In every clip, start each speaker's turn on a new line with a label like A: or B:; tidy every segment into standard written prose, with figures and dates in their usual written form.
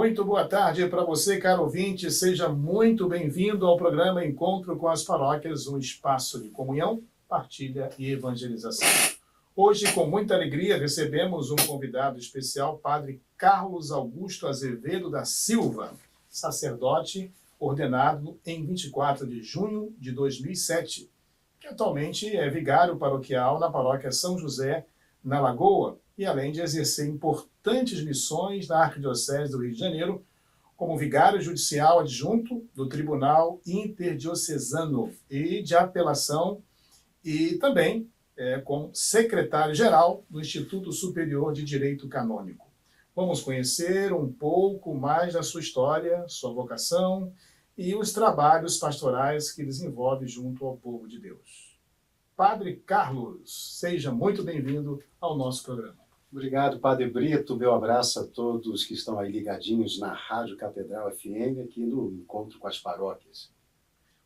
A: Muito boa tarde para você, caro ouvinte. Seja muito bem-vindo ao programa Encontro com as Paróquias, um espaço de comunhão, partilha e evangelização. Hoje, com muita alegria, recebemos um convidado especial, Padre Carlos Augusto Azevedo da Silva, sacerdote ordenado em 24 de junho de 2007, que atualmente é vigário paroquial na paróquia São José, na Lagoa, e além de exercer importantes missões na Arquidiocese do Rio de Janeiro, como vigário judicial adjunto do Tribunal Interdiocesano e de Apelação, e também como secretário-geral do Instituto Superior de Direito Canônico. Vamos conhecer um pouco mais da sua história, sua vocação e os trabalhos pastorais que desenvolve junto ao povo de Deus. Padre Carlos, seja muito bem-vindo ao nosso programa.
B: Obrigado, Padre Brito. Meu abraço a todos que estão aí ligadinhos na Rádio Catedral FM, aqui no Encontro com as Paróquias.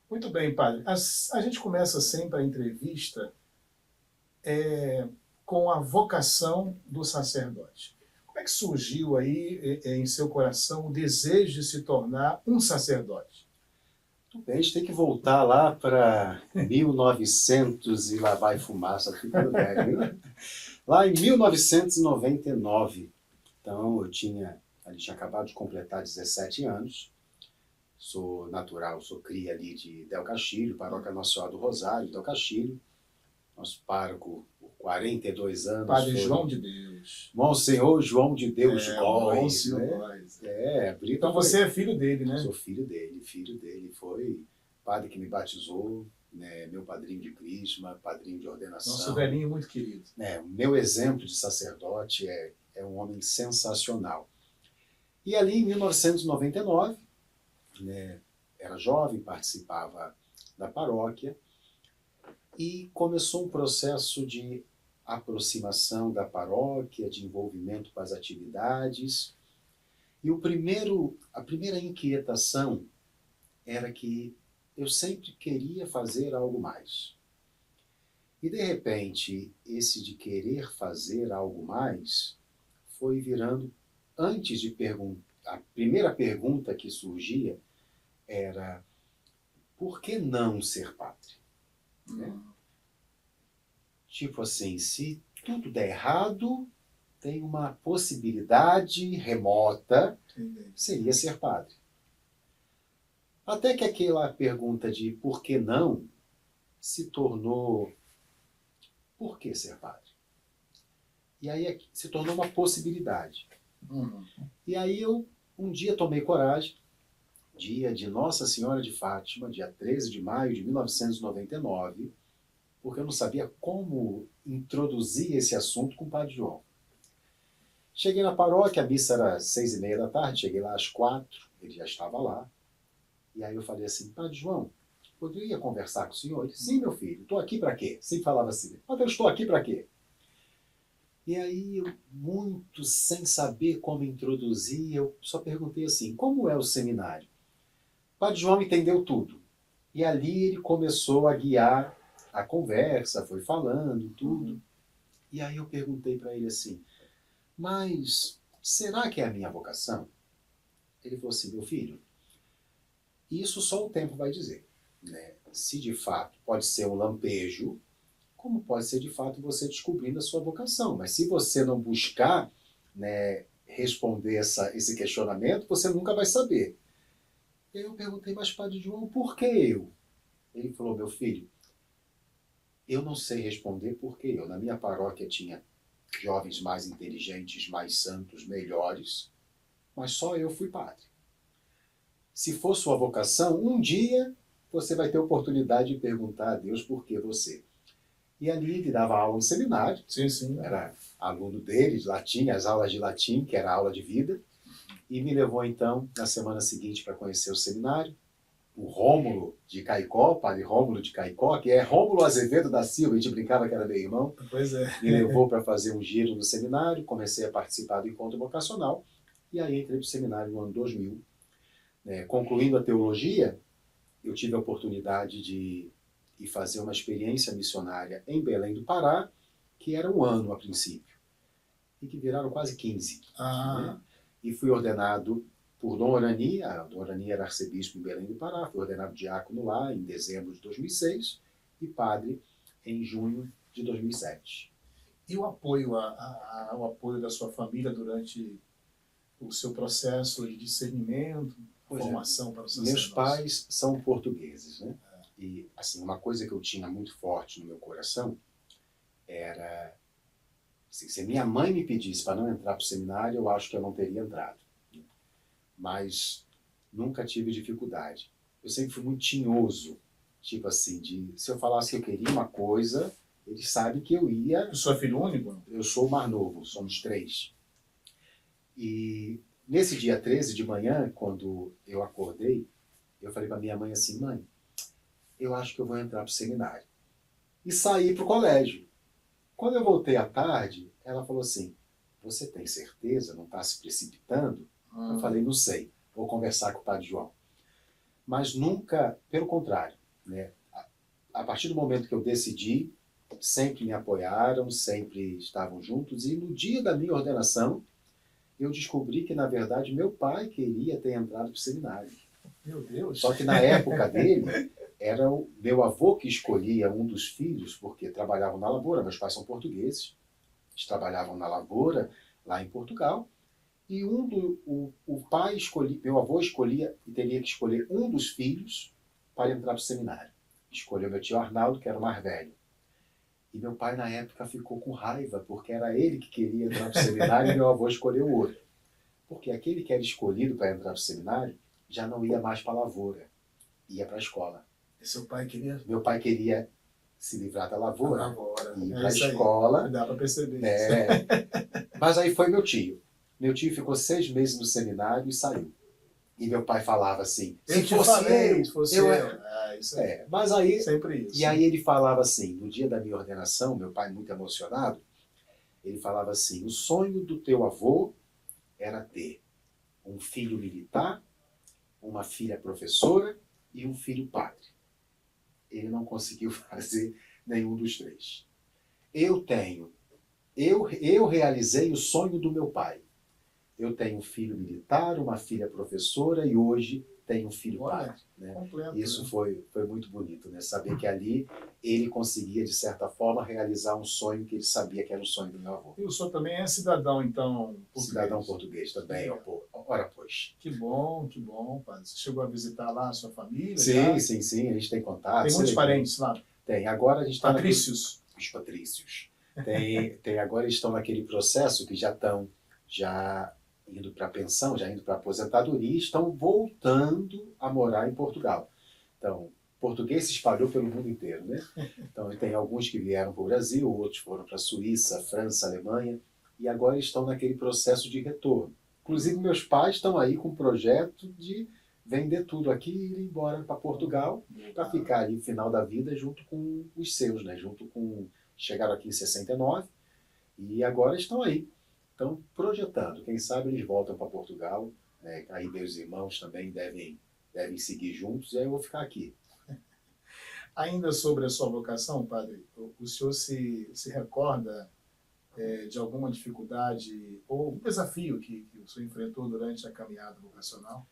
A: Muito bem, Padre. A gente começa sempre a entrevista com a vocação do sacerdote. Como é que surgiu aí em seu coração o desejo de se tornar um sacerdote?
B: Tudo bem, a gente tem que voltar lá para 1900 e lá vai fumaça, ficando velho, né? Lá em 1999, então a gente tinha acabado de completar 17 anos, sou natural, sou cria ali de Del Castilho, Paróquia Nossa Senhora do Rosário, Del Castilho, nosso pároco por 42 anos.
A: Padre João de Deus.
B: Monsenhor João de Deus
A: Góes,
B: né?
A: Góes.
B: Brito.
A: Então você é filho dele, né?
B: Sou filho dele, foi o padre que me batizou, né, meu padrinho de crisma, padrinho de ordenação.
A: Nosso velhinho muito querido.
B: O meu exemplo de sacerdote é um homem sensacional. E ali em 1999, né, era jovem, participava da paróquia e começou um processo de aproximação da paróquia, de envolvimento com as atividades. E a primeira inquietação era que eu sempre queria fazer algo mais. E, de repente, esse de querer fazer algo mais foi virando, antes de perguntar, a primeira pergunta que surgia era, por que não ser padre? Né? Tipo assim, se tudo der errado, tem uma possibilidade remota, seria ser padre. Até que aquela pergunta de por que não se tornou por que ser padre? E aí se tornou uma possibilidade. E aí eu um dia tomei coragem, dia de Nossa Senhora de Fátima, dia 13 de maio de 1999, porque eu não sabia como introduzir esse assunto com o Padre João. Cheguei na paróquia, a missa era 6h30 da tarde, cheguei lá às 4h, ele já estava lá. E aí eu falei assim, Padre João, poderia conversar com o senhor? Ele disse, sim, meu filho, estou aqui para quê? Sempre falava assim, Padre, eu estou aqui para quê? E aí, eu, muito sem saber como introduzir, eu só perguntei assim, como é o seminário? O Padre João entendeu tudo. E ali ele começou a guiar a conversa, foi falando tudo. E aí eu perguntei para ele assim, mas será que é a minha vocação? Ele falou assim, meu filho, isso só o tempo vai dizer, né? Se de fato pode ser um lampejo, como pode ser de fato você descobrindo a sua vocação. Mas se você não buscar, né, responder esse questionamento, você nunca vai saber. E aí eu perguntei, mas Padre João, por que eu? Ele falou, meu filho, eu não sei responder por que eu. Na minha paróquia tinha jovens mais inteligentes, mais santos, melhores, mas só eu fui padre. Se for sua vocação, um dia você vai ter oportunidade de perguntar a Deus por que você. E ali ele dava aula no seminário,
A: Sim.
B: Era aluno dele, de latim, as aulas de latim, que era a aula de vida, e me levou então, na semana seguinte, para conhecer o seminário, o Rômulo de Caicó, padre Rômulo de Caicó, que é Rômulo Azevedo da Silva, a gente brincava que era meu irmão,
A: Pois é.
B: me levou para fazer um giro no seminário, comecei a participar do encontro vocacional, e aí entrei para o seminário no ano 2000. Concluindo a teologia, eu tive a oportunidade de ir fazer uma experiência missionária em Belém do Pará, que era 1 ano a princípio, e que viraram quase 15. Né? E fui ordenado por Dom Orani. Dom Orani era arcebispo em Belém do Pará, foi ordenado diácono lá em dezembro de 2006 e padre em junho de 2007.
A: E o apoio, o apoio da sua família durante o seu processo de discernimento, formação para o sacerdócio?
B: Meus pais são portugueses, né? E assim, uma coisa que eu tinha muito forte no meu coração era, assim, se minha mãe me pedisse para não entrar para o seminário, eu acho que eu não teria entrado. Mas nunca tive dificuldade. Eu sempre fui muito tinhoso, tipo assim, se eu falasse que eu queria uma coisa, eles sabem que eu ia.
A: O senhor é filho único?
B: Eu sou o mais novo, somos 3. E nesse dia 13 de manhã, quando eu acordei, eu falei para minha mãe assim: mãe, eu acho que eu vou entrar para o seminário. E saí para o colégio. Quando eu voltei à tarde, ela falou assim: você tem certeza? Não está se precipitando? Eu falei: não sei, vou conversar com o padre João. Mas nunca, pelo contrário, né? A partir do momento que eu decidi, sempre me apoiaram, sempre estavam juntos. E no dia da minha ordenação, eu descobri que, na verdade, meu pai queria ter entrado para o seminário.
A: Meu Deus!
B: Só que na época dele, era o meu avô que escolhia um dos filhos, porque trabalhavam na lavoura. Meus pais são portugueses, eles trabalhavam na lavoura, lá em Portugal. E o pai escolhia, meu avô escolhia e teria que escolher um dos filhos para entrar para o seminário. Escolheu meu tio Arnaldo, que era o mais velho. E meu pai, na época, ficou com raiva, porque era ele que queria entrar para o seminário e meu avô escolheu o outro. Porque aquele que era escolhido para entrar para o seminário já não ia mais para a lavoura, ia para a escola.
A: E seu pai queria?
B: Meu pai queria se livrar da lavoura e ir para a
A: isso
B: escola.
A: Aí. Dá para perceber
B: isso. Mas aí foi meu tio. Meu tio ficou 6 meses no seminário e saiu. E meu pai falava assim:
A: se fosse eu. Isso aí.
B: Mas aí,
A: sempre isso.
B: E aí ele falava assim, no dia da minha ordenação, meu pai muito emocionado, ele falava assim: o sonho do teu avô era ter um filho militar, uma filha professora e um filho padre. Ele não conseguiu fazer nenhum dos 3. Eu realizei o sonho do meu pai. Eu tenho um filho militar, uma filha professora e hoje tenho um filho padre. Né?
A: Completo,
B: Isso
A: né?
B: foi muito bonito, né? Saber que ali ele conseguia, de certa forma, realizar um sonho que ele sabia que era o sonho do meu avô.
A: E o senhor também é cidadão, então, português?
B: Cidadão português também, ora pois.
A: Que bom, padre. Você chegou a visitar lá a sua família?
B: Sim, a gente tem contato.
A: Tem muitos parentes lá?
B: Tem, agora a gente está...
A: Patrícios?
B: Os patrícios. Agora eles estão naquele processo que já estão indo para a pensão, já indo para a aposentadoria, estão voltando a morar em Portugal. Então, português se espalhou pelo mundo inteiro, né? Então, tem alguns que vieram para o Brasil, outros foram para a Suíça, França, Alemanha, e agora estão naquele processo de retorno. Inclusive, meus pais estão aí com um projeto de vender tudo aqui e ir embora para Portugal, para ficar ali no final da vida junto com os seus, né? Chegaram aqui em 69 e agora estão aí. Estão projetando. Quem sabe eles voltam para Portugal, né? Aí meus irmãos também devem seguir juntos, e aí eu vou ficar aqui.
A: Ainda sobre a sua vocação, padre, o senhor se recorda de alguma dificuldade ou desafio que o senhor enfrentou durante a caminhada vocacional?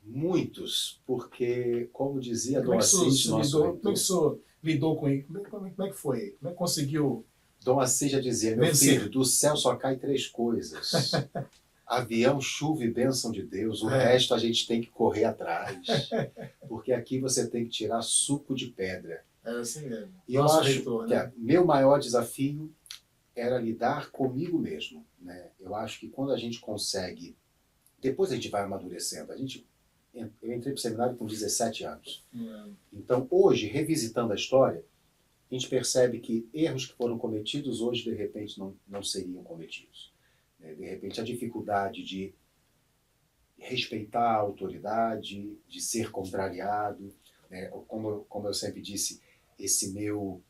B: Muitos, porque, como dizia
A: Dom Assis,
B: nosso reitor,
A: como é que o senhor lidou com isso? Como é que foi? Como é que conseguiu?
B: Dom Assis já dizia: meu filho, do céu só cai 3 coisas. Avião, chuva e bênção de Deus. O resto a gente tem que correr atrás. Porque aqui você tem que tirar suco de pedra.
A: É assim mesmo.
B: E eu acho que meu maior desafio era lidar comigo mesmo. Né? Eu acho que quando a gente consegue... Depois a gente vai amadurecendo. Eu entrei para o seminário com 17 anos. Então, hoje, revisitando a história, a gente percebe que erros que foram cometidos hoje, de repente, não seriam cometidos. De repente, a dificuldade de respeitar a autoridade, de ser contrariado, né? Como eu sempre disse, o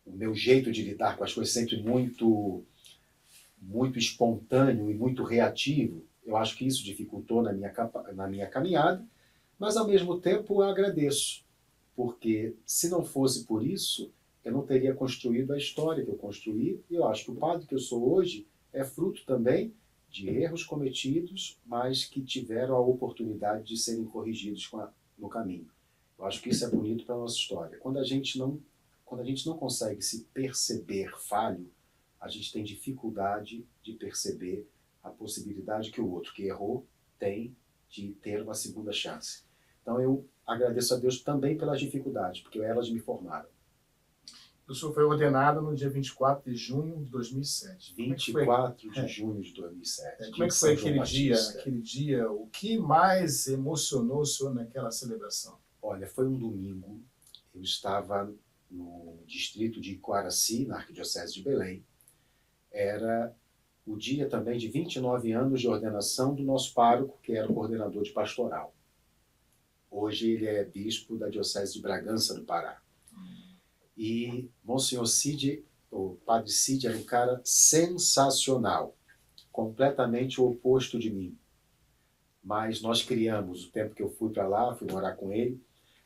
B: meu jeito de lidar com as coisas sempre muito, muito espontâneo e muito reativo, eu acho que isso dificultou na minha caminhada, mas ao mesmo tempo eu agradeço, porque se não fosse por isso, eu não teria construído a história que eu construí, e eu acho que o padre que eu sou hoje é fruto também de erros cometidos, mas que tiveram a oportunidade de serem corrigidos no caminho. Eu acho que isso é bonito para a nossa história. Quando a gente não consegue se perceber falho, a gente tem dificuldade de perceber a possibilidade que o outro que errou tem de ter uma segunda chance. Então eu agradeço a Deus também pelas dificuldades, porque elas me formaram.
A: O senhor foi ordenado no dia 24 de junho de 2007.
B: 24 de junho de 2007.
A: Como é que foi aquele dia? O que mais emocionou o senhor naquela celebração?
B: Olha, foi um domingo. Eu estava no distrito de Coaraci, na Arquidiocese de Belém. Era o dia também de 29 anos de ordenação do nosso pároco, que era o coordenador de pastoral. Hoje ele é bispo da Diocese de Bragança, do Pará. E Monsenhor Cid, o Padre Cid, era um cara sensacional, completamente o oposto de mim. Mas nós criamos, o tempo que eu fui para lá, fui morar com ele,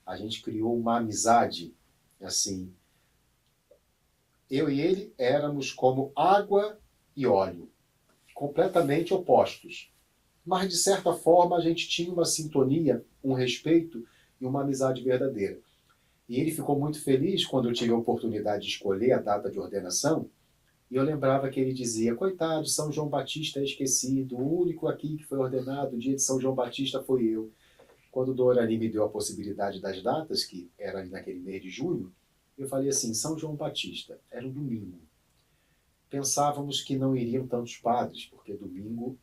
B: a gente criou uma amizade, assim. Eu e ele éramos como água e óleo, completamente opostos. Mas, de certa forma, a gente tinha uma sintonia, um respeito e uma amizade verdadeira. E ele ficou muito feliz quando eu tive a oportunidade de escolher a data de ordenação. E eu lembrava que ele dizia, coitado, São João Batista é esquecido, o único aqui que foi ordenado, o dia de São João Batista foi eu. Quando o Dorani me deu a possibilidade das datas, que era ali naquele mês de junho, eu falei assim, São João Batista, era um domingo. Pensávamos que não iriam tantos padres, porque domingo...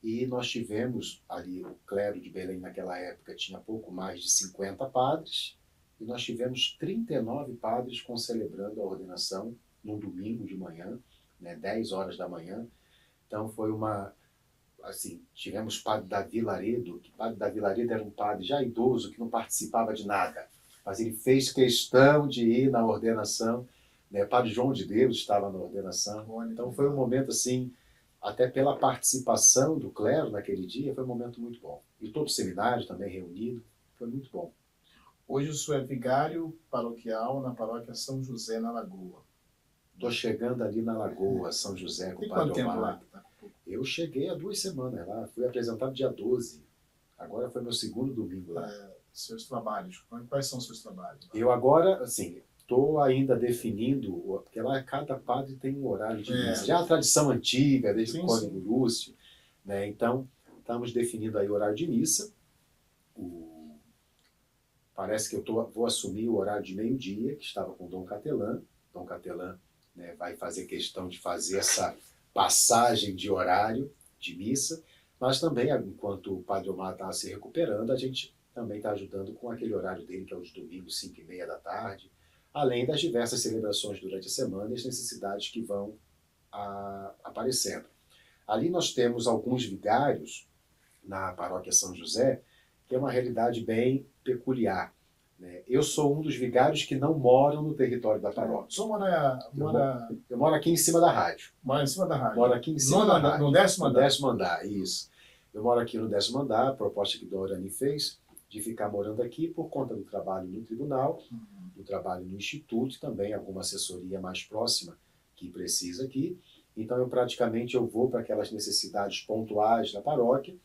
B: E nós tivemos ali, o clero de Belém naquela época tinha pouco mais de 50 padres, e nós tivemos 39 padres concelebrando a ordenação num domingo de manhã, 10 horas da manhã. Então foi uma... Assim, tivemos o padre Davi Laredo, que o padre Davi Laredo era um padre já idoso, que não participava de nada, mas ele fez questão de ir na ordenação. O padre João de Deus estava na ordenação. Então foi um momento assim, até pela participação do clero naquele dia, foi um momento muito bom. E todo o seminário também reunido, foi muito bom.
A: Hoje o senhor é vigário paroquial na paróquia São José, na Lagoa.
B: Estou chegando ali na Lagoa, São José, com o Padre Omar. Eu cheguei há 2 semanas lá, fui apresentado dia 12. Agora foi meu segundo domingo lá.
A: Seus trabalhos, quais são os seus trabalhos?
B: Eu agora, assim, estou ainda definindo, porque lá cada padre tem um horário de missa. Já é uma tradição antiga, desde o Cônego Lúcio. Então, estamos definindo aí o horário de missa. Parece que eu vou assumir o horário de meio-dia, que estava com o Dom Catelã. Dom Catelã vai fazer questão de fazer essa passagem de horário de missa, mas também, enquanto o Padre Omar está se recuperando, a gente também está ajudando com aquele horário dele, que é o de domingo, 5h30 da tarde, além das diversas celebrações durante a semana e as necessidades que vão aparecendo. Ali nós temos alguns vigários na paróquia São José, que é uma realidade bem peculiar. Eu sou um dos vigários que não moram no território da paróquia. Eu moro aqui em cima da rádio.
A: Mora em cima da rádio?
B: Moro aqui em cima da rádio.
A: No 10º andar?
B: No 10º andar, isso. Eu moro aqui no 10º andar, a proposta que o Dorani fez de ficar morando aqui por conta do trabalho no tribunal, do trabalho no instituto e também alguma assessoria mais próxima que precisa aqui. Então eu vou para aquelas necessidades pontuais da paróquia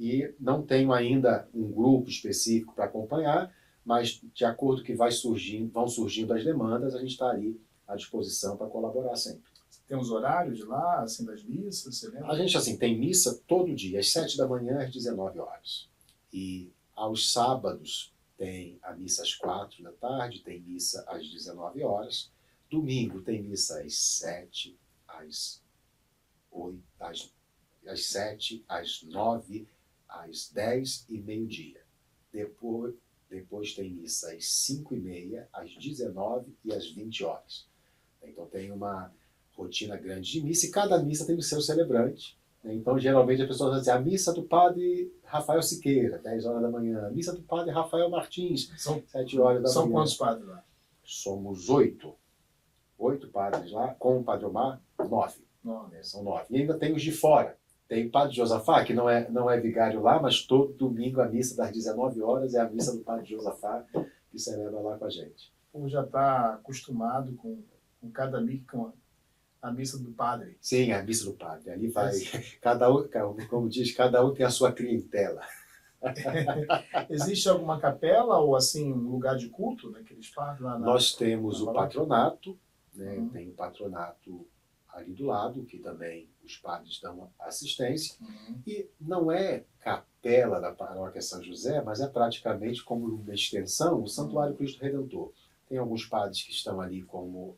B: e não tenho ainda um grupo específico para acompanhar, mas de acordo que vão surgindo as demandas, a gente está ali à disposição para colaborar sempre.
A: Tem os horários de lá, assim, das missas, você lembra?
B: A gente, assim, tem missa todo dia, às 7 da manhã, às 19 horas. E aos sábados tem a missa às 4 da tarde, tem missa às 19 horas. Domingo tem missa às 7, às 8, às 7, às 9, às 10 e meio-dia. Depois tem missa às 5h30, às 19 e às 20 horas. Então tem uma rotina grande de missa e cada missa tem o seu celebrante. Então, geralmente, as pessoas dizem a missa do padre Rafael Siqueira, 10 horas da manhã. A missa do padre Rafael Martins, 7 horas da manhã.
A: São quantos padres lá?
B: Somos 8. 8 padres lá, com o Padre Omar, 9. São 9. E ainda tem os de fora. Tem o Padre Josafá, que não é vigário lá, mas todo domingo a missa das 19 horas é a missa do Padre Josafá, que celebra lá com a gente.
A: O povo já está acostumado com cada missa, A missa do padre.
B: Sim, a missa do padre. Ali vai, cada um, como diz, cada um tem a sua clientela.
A: Existe alguma capela ou assim um lugar de culto naqueles padres lá
B: Nós temos o
A: paróquia?
B: patronato, né? Tem o patronato ali do lado, que também os padres dão assistência. E não é capela da paróquia São José, mas é praticamente como uma extensão, o Santuário Cristo Redentor. Tem alguns padres que estão ali como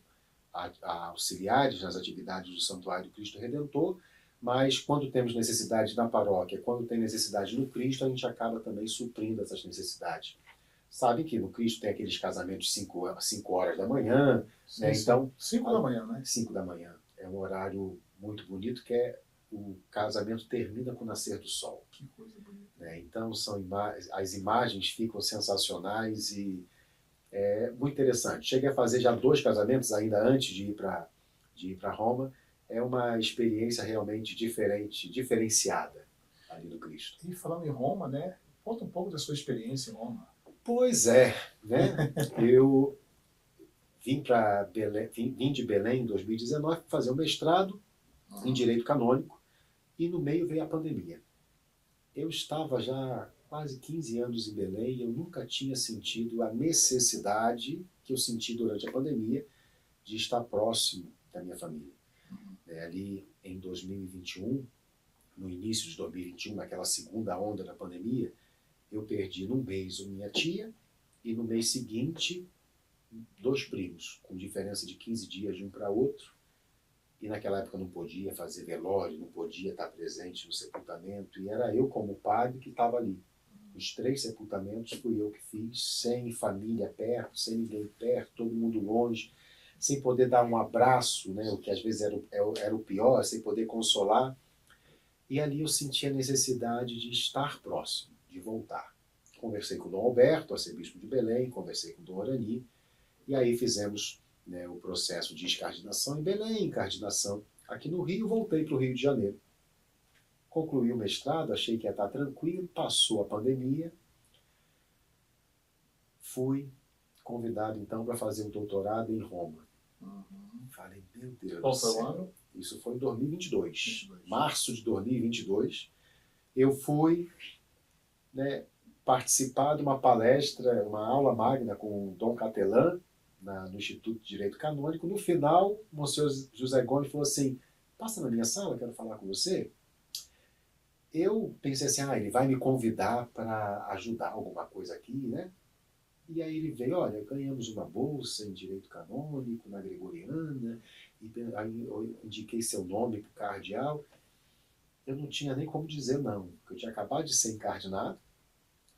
B: auxiliares nas atividades do Santuário Cristo Redentor, mas quando temos necessidade na paróquia, quando tem necessidade no Cristo, a gente acaba também suprindo essas necessidades. Sabe que no Cristo tem aqueles casamentos 5 horas da manhã,
A: Sim,
B: né?
A: sim.
B: Então,
A: 5 da manhã, né?
B: 5 da manhã. É um horário muito bonito, que é o casamento termina com o nascer do sol.
A: Que coisa bonita.
B: Né? Então, as imagens ficam sensacionais e é muito interessante. Cheguei a fazer já 2 casamentos ainda antes de ir para Roma. É uma experiência realmente diferente, diferenciada ali do Cristo.
A: E falando em Roma, né? Conta um pouco da sua experiência em Roma.
B: Pois é, né? Eu vim de Belém em 2019 fazer um mestrado em Direito Canônico e no meio veio a pandemia. Eu estava já quase 15 anos em Belém e eu nunca tinha sentido a necessidade que eu senti durante a pandemia de estar próximo da minha família. Ali em 2021, no início de 2021, naquela segunda onda da pandemia, eu perdi num mês minha tia e no mês seguinte 2 primos, com diferença de 15 dias de um para outro. E naquela época eu não podia fazer velório, não podia estar presente no sepultamento, e era eu como padre que estava ali. Os 3 sepultamentos fui eu que fiz, sem família perto, sem ninguém perto, todo mundo longe, sem poder dar um abraço, né, o que às vezes era o pior, sem poder consolar. E ali eu senti a necessidade de estar próximo, de voltar. Conversei com o Dom Alberto, arcebispo de Belém, conversei com o Dom Arani, e aí fizemos, né, o processo de escardinação em Belém, encardinação aqui no Rio, voltei para o Rio de Janeiro. Concluí o mestrado, achei que ia estar tranquilo, passou a pandemia, fui convidado então para fazer um doutorado em Roma. Falei, meu Deus
A: Qual
B: do
A: foi o
B: céu.
A: ano?
B: Isso foi em 2022, março de 2022. Eu fui, né, participar de uma palestra, uma aula magna com o Dom Catelan, no Instituto de Direito Canônico. No final, o Monsenhor José Gomes falou assim, passa na minha sala, quero falar com você. Eu pensei assim, ele vai me convidar para ajudar alguma coisa aqui, né? E aí ele veio, olha, ganhamos uma bolsa em Direito Canônico, na Gregoriana, e aí eu indiquei seu nome para o cardeal. Eu não tinha nem como dizer não, porque eu tinha acabado de ser encardinado,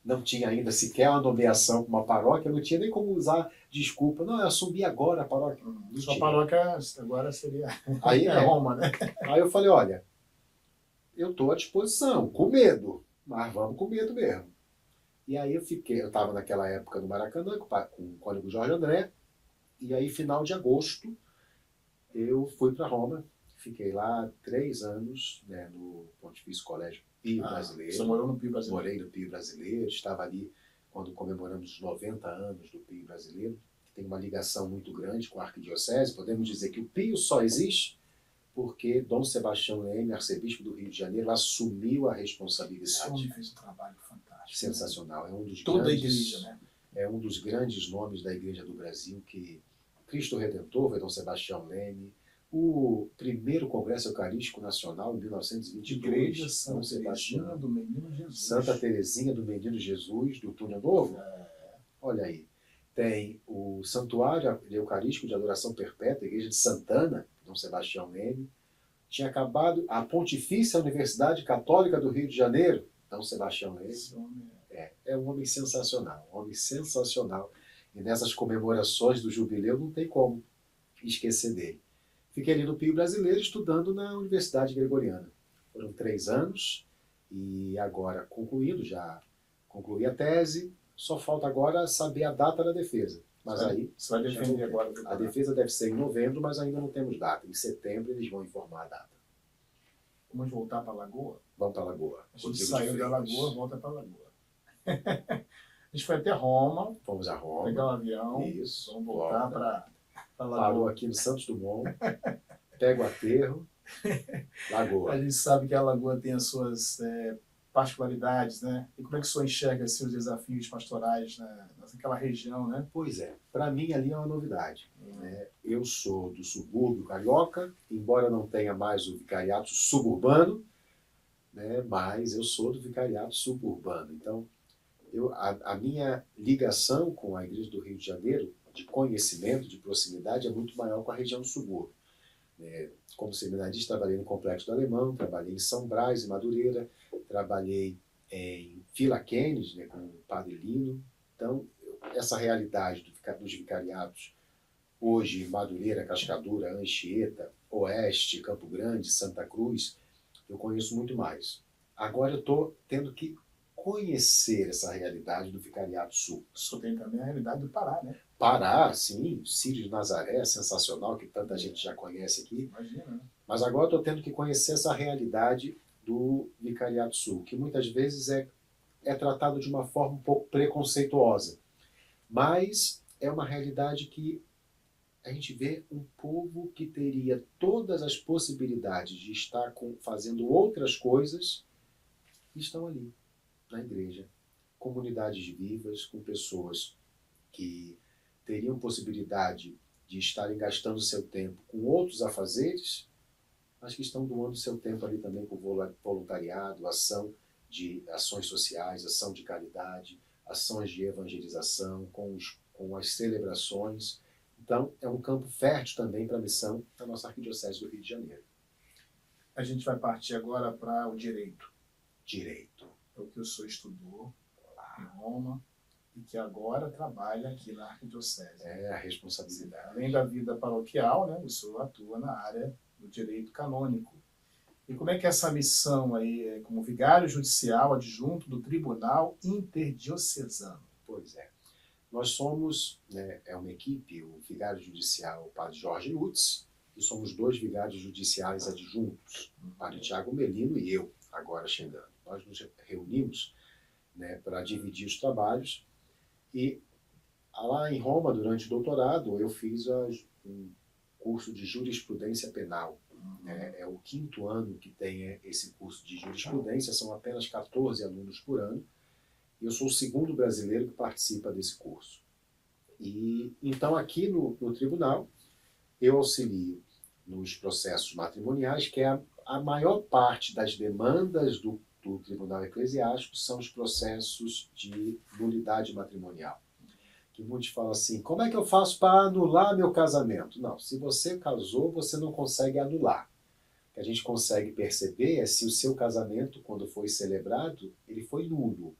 B: não tinha ainda sequer uma nomeação para uma paróquia, eu não tinha nem como usar desculpa. Não, eu assumi agora a paróquia.
A: Sua paróquia agora seria
B: aí,
A: Roma, né?
B: Aí eu falei, olha, eu estou à disposição, com medo, mas vamos com medo mesmo. E aí eu estava naquela época no Maracanã, com o cônego Jorge André, e aí final de agosto eu fui para Roma, fiquei lá 3 anos, né, no Pontifício Colégio Pio Brasileiro.
A: Você morou no Pio Brasileiro?
B: Morei no Pio Brasileiro, estava ali quando comemoramos os 90 anos do Pio Brasileiro, que tem uma ligação muito grande com a arquidiocese. Podemos dizer que o Pio só existe porque Dom Sebastião Leme, arcebispo do Rio de Janeiro, assumiu a responsabilidade.
A: Esse homem fez um trabalho fantástico.
B: Sensacional. É um dos
A: Toda
B: grandes,
A: a igreja, né?
B: É um dos grandes nomes da Igreja do Brasil, que Cristo Redentor foi Dom Sebastião Leme, o primeiro Congresso Eucarístico Nacional, em 1922,
A: Igreja Santa Teresinha do Menino Jesus.
B: Santa Teresinha do Menino Jesus, do Túnel Novo. Olha aí. Tem o Santuário Eucarístico de Adoração Perpétua, a Igreja de Santana, Dom Sebastião Leme. Tinha acabado a Pontifícia Universidade Católica do Rio de Janeiro, Dom Sebastião Leme. É um homem sensacional, um homem sensacional. E nessas comemorações do jubileu não tem como esquecer dele. Fiquei ali no Pio Brasileiro estudando na Universidade Gregoriana. Foram 3 anos e agora já concluí a tese, só falta agora saber a data da defesa. Mas aí
A: você vai defender agora.
B: A defesa deve ser em novembro, mas ainda não temos data. Em setembro eles vão informar a data.
A: Vamos voltar para a Lagoa?
B: Vamos para a Lagoa.
A: A gente saiu da Lagoa, volta para a Lagoa. A gente foi até Roma.
B: Fomos a Roma.
A: Pegar um avião.
B: Isso.
A: Vamos voltar para a Lagoa.
B: Parou aqui no Santos Dumont. pega o aterro, lagoa.
A: A gente sabe que a lagoa tem as suas particularidades, né? E como é que o senhor enxerga assim, os desafios pastorais naquela região, né?
B: Pois é, para mim ali é uma novidade. Né? Eu sou do subúrbio carioca, embora não tenha mais o vicariato suburbano, né? Mas eu sou do vicariato suburbano. Então, a minha ligação com a Igreja do Rio de Janeiro, de conhecimento, de proximidade, é muito maior com a região do subúrbio. Como seminarista, trabalhei no Complexo do Alemão, trabalhei em São Brás, em Madureira, trabalhei em Vila Kennedy, né, com o Padre Lino. Então, essa realidade dos vicariatos, hoje em Madureira, Cascadura, Anchieta, Oeste, Campo Grande, Santa Cruz, eu conheço muito mais. Agora eu estou tendo que conhecer essa realidade do Vicariato Sul.
A: Isso tem também a realidade do Pará, né?
B: Pará, sim, Círio de Nazaré, sensacional, que tanta gente já conhece aqui.
A: Imagina, né?
B: Mas agora estou tendo que conhecer essa realidade do Vicariato Sul, que muitas vezes é tratado de uma forma um pouco preconceituosa. Mas é uma realidade que a gente vê um povo que teria todas as possibilidades de estar fazendo outras coisas e estão ali, na igreja. Comunidades vivas, com pessoas que teriam possibilidade de estarem gastando seu tempo com outros afazeres, mas que estão doando seu tempo ali também com voluntariado, ações sociais, ação de caridade, ações de evangelização, com as celebrações. Então, é um campo fértil também para a missão da nossa Arquidiocese do Rio de Janeiro.
A: A gente vai partir agora para o direito.
B: Direito.
A: É o que o senhor estudou em Roma e que agora trabalha aqui na Arquidiocese.
B: É a responsabilidade.
A: Além da vida paroquial, né, o senhor atua na área do direito canônico. E como é que é essa missão aí, como vigário judicial adjunto do Tribunal Interdiocesano?
B: Pois é. Nós somos, é uma equipe, o vigário judicial, o padre Jorge Lutz, e somos 2 vigários judiciais adjuntos, o padre Tiago Melino e eu, agora chegando. Nós nos reunimos, né, para dividir os trabalhos, e lá em Roma, durante o doutorado, eu fiz um curso de jurisprudência penal. É o 5º ano que tem esse curso de jurisprudência, são apenas 14 alunos por ano, e eu sou o 2º brasileiro que participa desse curso. E então aqui no tribunal eu auxilio nos processos matrimoniais, que é a maior parte das demandas do Tribunal Eclesiástico são os processos de nulidade matrimonial. Que muitos falam assim, como é que eu faço para anular meu casamento? Não, se você casou, você não consegue anular. O que a gente consegue perceber é se o seu casamento, quando foi celebrado, ele foi nulo.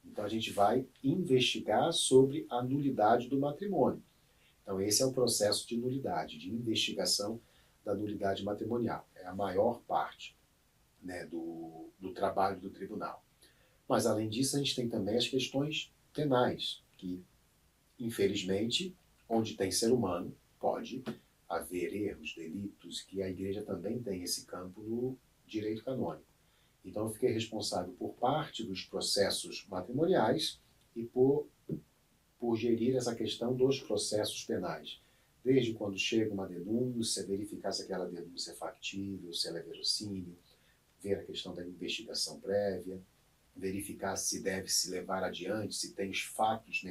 B: Então a gente vai investigar sobre a nulidade do matrimônio. Então esse é o processo de nulidade, de investigação da nulidade matrimonial. É a maior parte, né, do trabalho do tribunal. Mas além disso a gente tem também as questões penais, que infelizmente, onde tem ser humano, pode haver erros, delitos, que a igreja também tem esse campo no direito canônico. Então eu fiquei responsável por parte dos processos matrimoniais e por gerir essa questão dos processos penais. Desde quando chega uma denúncia, verificar se aquela denúncia é factível, se ela é verossímil, ver a questão da investigação prévia, verificar se deve se levar adiante, se tem os fatos,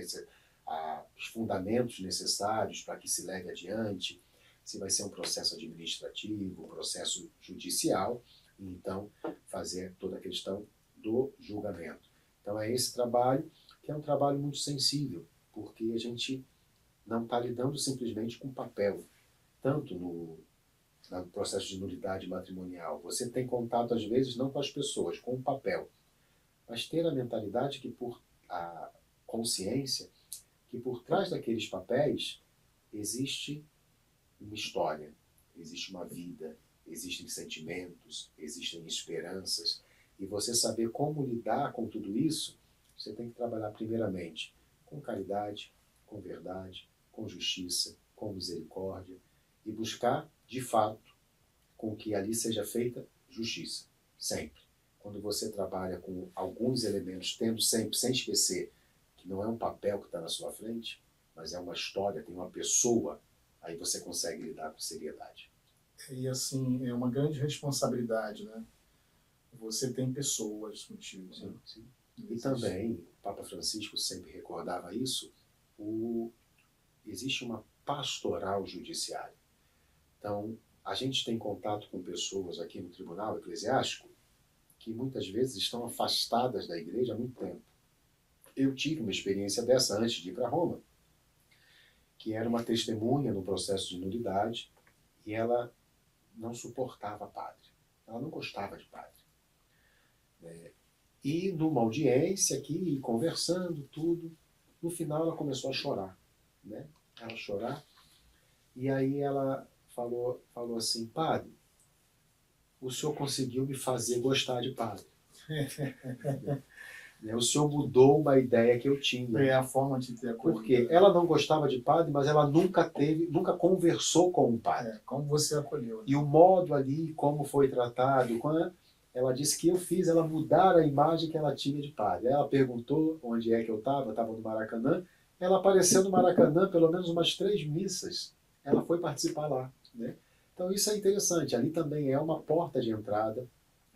B: os fundamentos necessários para que se leve adiante, se vai ser um processo administrativo, um processo judicial, e então fazer toda a questão do julgamento. Então é esse trabalho, que é um trabalho muito sensível, porque a gente não está lidando simplesmente com papel, tanto no processo de nulidade matrimonial. Você tem contato, às vezes, não com as pessoas, com o papel, mas ter a mentalidade a consciência, que por trás daqueles papéis existe uma história, existe uma vida, existem sentimentos, existem esperanças, e você saber como lidar com tudo isso, você tem que trabalhar primeiramente com caridade, com verdade, com justiça, com misericórdia, e buscar, de fato, com que ali seja feita justiça, sempre. Quando você trabalha com alguns elementos, tendo sempre, sem esquecer, que não é um papel que está na sua frente, mas é uma história, tem uma pessoa, aí você consegue lidar com seriedade.
A: E assim, é uma grande responsabilidade, né? Você tem pessoas contigo.
B: Sim,
A: Né?
B: sim. E também, o Papa Francisco sempre recordava isso, existe uma pastoral judiciária. Então, a gente tem contato com pessoas aqui no Tribunal Eclesiástico que muitas vezes estão afastadas da igreja há muito tempo. Eu tive uma experiência dessa antes de ir para Roma, que era uma testemunha no processo de nulidade e ela não suportava padre. Ela não gostava de padre. E numa audiência aqui, conversando, tudo, no final ela começou a chorar. Né? Ela chorar. E aí ela falou assim, padre, o senhor conseguiu me fazer gostar de padre. O senhor mudou uma ideia que eu tinha.
A: É a forma de ter acolhido.
B: Porque ela não gostava de padre, mas ela nunca conversou com um padre.
A: Como você acolheu. Né?
B: E o modo ali, como foi tratado, ela disse que eu fiz ela mudar a imagem que ela tinha de padre. Ela perguntou onde é que eu estava no Maracanã. Ela apareceu no Maracanã pelo menos umas 3 missas. Ela foi participar lá. Né? Então isso é interessante. Ali também é uma porta de entrada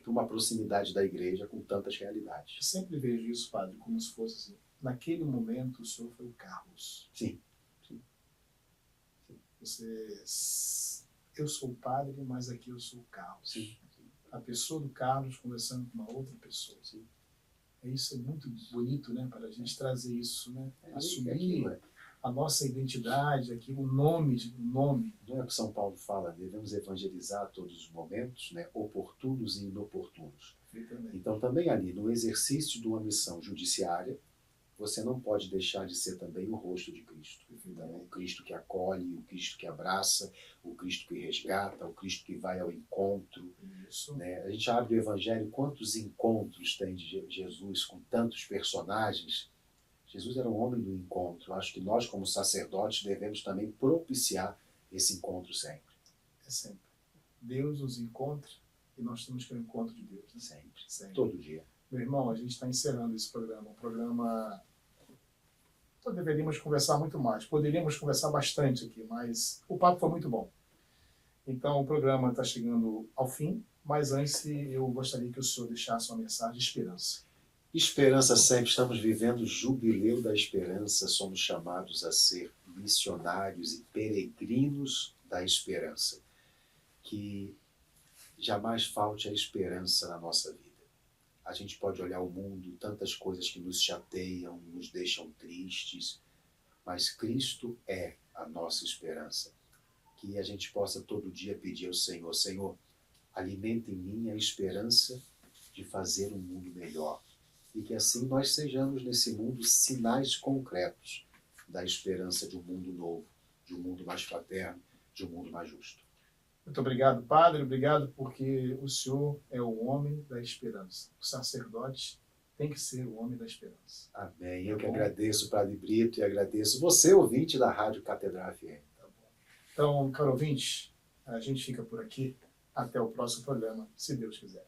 B: para uma proximidade da igreja com tantas realidades.
A: Eu sempre vejo isso, padre, como se fosse assim. Naquele momento o senhor foi o Carlos.
B: Sim.
A: Eu sou o padre, mas aqui eu sou o Carlos.
B: Sim.
A: A pessoa do Carlos conversando com uma outra pessoa.
B: Sim.
A: Isso é muito bonito, né? Para a gente trazer isso, né? Assumir
B: aquilo,
A: a nossa identidade, aqui, o nome.
B: Não é o que São Paulo fala, devemos evangelizar todos os momentos, né? Oportunos e inoportunos. Então também ali, no exercício de uma missão judiciária, você não pode deixar de ser também o rosto de Cristo. O Cristo que acolhe, o Cristo que abraça, o Cristo que resgata, o Cristo que vai ao encontro. Né? A gente abre o Evangelho, quantos encontros tem de Jesus com tantos personagens. Jesus era um homem do encontro. Acho que nós, como sacerdotes, devemos também propiciar esse encontro sempre.
A: É sempre. Deus nos encontra e nós temos que ir ao encontro de Deus. Né?
B: Sempre. Todo dia.
A: Meu irmão, a gente está encerrando esse programa. Um programa... Então, deveríamos conversar muito mais. Poderíamos conversar bastante aqui, mas o papo foi muito bom. Então, o programa está chegando ao fim, mas antes eu gostaria que o senhor deixasse uma mensagem de esperança.
B: Esperança sempre. Estamos vivendo o jubileu da esperança. Somos chamados a ser missionários e peregrinos da esperança. Que jamais falte a esperança na nossa vida. A gente pode olhar o mundo, tantas coisas que nos chateiam, nos deixam tristes, mas Cristo é a nossa esperança. Que a gente possa todo dia pedir ao Senhor, Senhor, alimenta em mim a esperança de fazer um mundo melhor. E que assim nós sejamos nesse mundo sinais concretos da esperança de um mundo novo, de um mundo mais fraterno, de um mundo mais justo.
A: Muito obrigado, padre. Obrigado porque o senhor é o homem da esperança. O sacerdote tem que ser o homem da esperança.
B: Amém. Eu que agradeço, padre Brito, e agradeço você, ouvinte da Rádio Catedral FM.
A: Tá bom. Então, caro ouvinte, a gente fica por aqui. Até o próximo programa, se Deus quiser.